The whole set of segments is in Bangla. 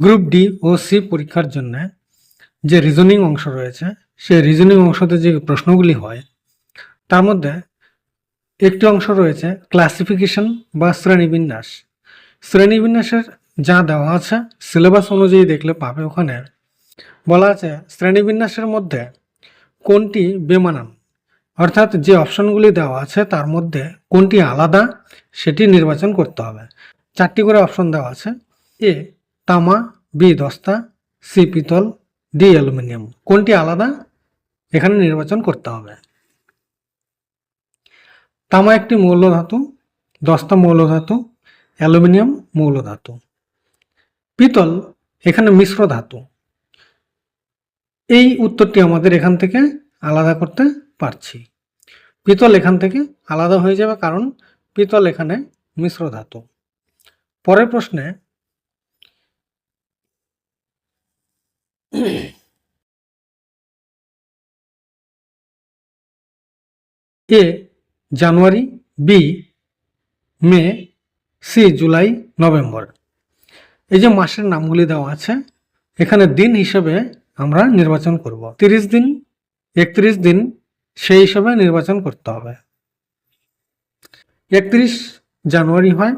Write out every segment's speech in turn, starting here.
গ্রুপ ডি ও সি পরীক্ষার জন্য যে রিজনিং অংশ রয়েছে, সেই রিজনিং অংশতে যে প্রশ্নগুলি হয় তার মধ্যে একটি অংশ রয়েছে ক্লাসিফিকেশন বা শ্রেণীবিন্যাস। শ্রেণীবিন্যাসের যা দেওয়া আছে সিলেবাস অনুযায়ী দেখলে পাবে, ওখানে বলা আছে শ্রেণীবিন্যাসের মধ্যে কোনটি বেমানান, অর্থাৎ যে অপশনগুলি দেওয়া আছে তার মধ্যে কোনটি আলাদা সেটি নির্বাচন করতে হবে। 4টি করে অপশন দেওয়া আছে। এ তামা, বি দস্তা, সি পিতল, ডি অ্যালুমিনিয়াম। কোনটি আলাদা এখানে নির্বাচন করতে হবে। তামা একটি মৌল ধাতু, দস্তা মৌল ধাতু, অ্যালুমিনিয়াম মৌল ধাতু। পিতল এখানে মিশ্র ধাতু। এই উত্তরটি আমাদের এখান থেকে আলাদা করতে পারছি। পিতল এখান থেকে আলাদা হয়ে যাবে, কারণ পিতল এখানে মিশ্র ধাতু। পরের প্রশ্নে এ জানুয়ারি, বি মে, সি জুলাই, নভেম্বর। এই যে মাসের নামগুলি দেওয়া আছে, এখানে দিন হিসেবে আমরা নির্বাচন করব। 30 দিন, 31 দিন সেই হিসেবে নির্বাচন করতে হবে। 31 জানুয়ারি হয়,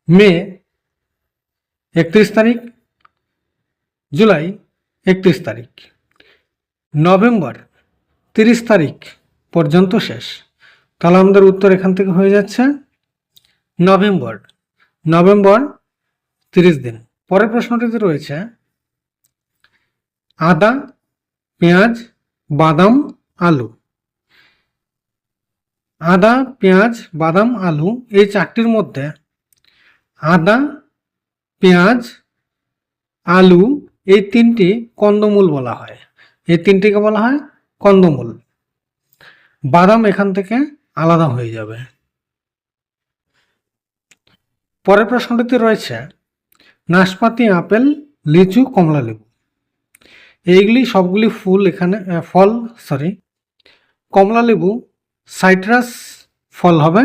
মে 31 তারিখ, জুলাই 31 তারিখ, নভেম্বর 30 তারিখ পর্যন্ত শেষ। তাহলে আমাদের উত্তর এখান থেকে হয়ে যাচ্ছে নভেম্বর। নভেম্বর 30 দিন। পরের প্রশ্নটিতে রয়েছে আদা, পেঁয়াজ, বাদাম, আলু। আদা, পেঁয়াজ, বাদাম, আলু এই 4টির মধ্যে আদা, পেঁয়াজ, আলু এই 3টি কন্দমূল বলা হয়। এই 3টিকে বলা হয় কন্দমূল। বাদাম এখান থেকে আলাদা হয়ে যাবে। পরের প্রশ্নটিতে রয়েছে নাশপাতি, আপেল, লিচু, কমলা লেবু। এইগুলি সবগুলি ফল। কমলা লেবু সাইট্রাস ফল হবে।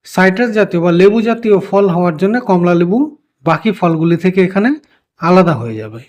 সাইট্রাস জাতীয় বা লেবু জাতীয় ফল হওয়ার জন্য কমলা লেবু বাকি ফলগুলি থেকে এখানে আলাদা হয়ে যাবে।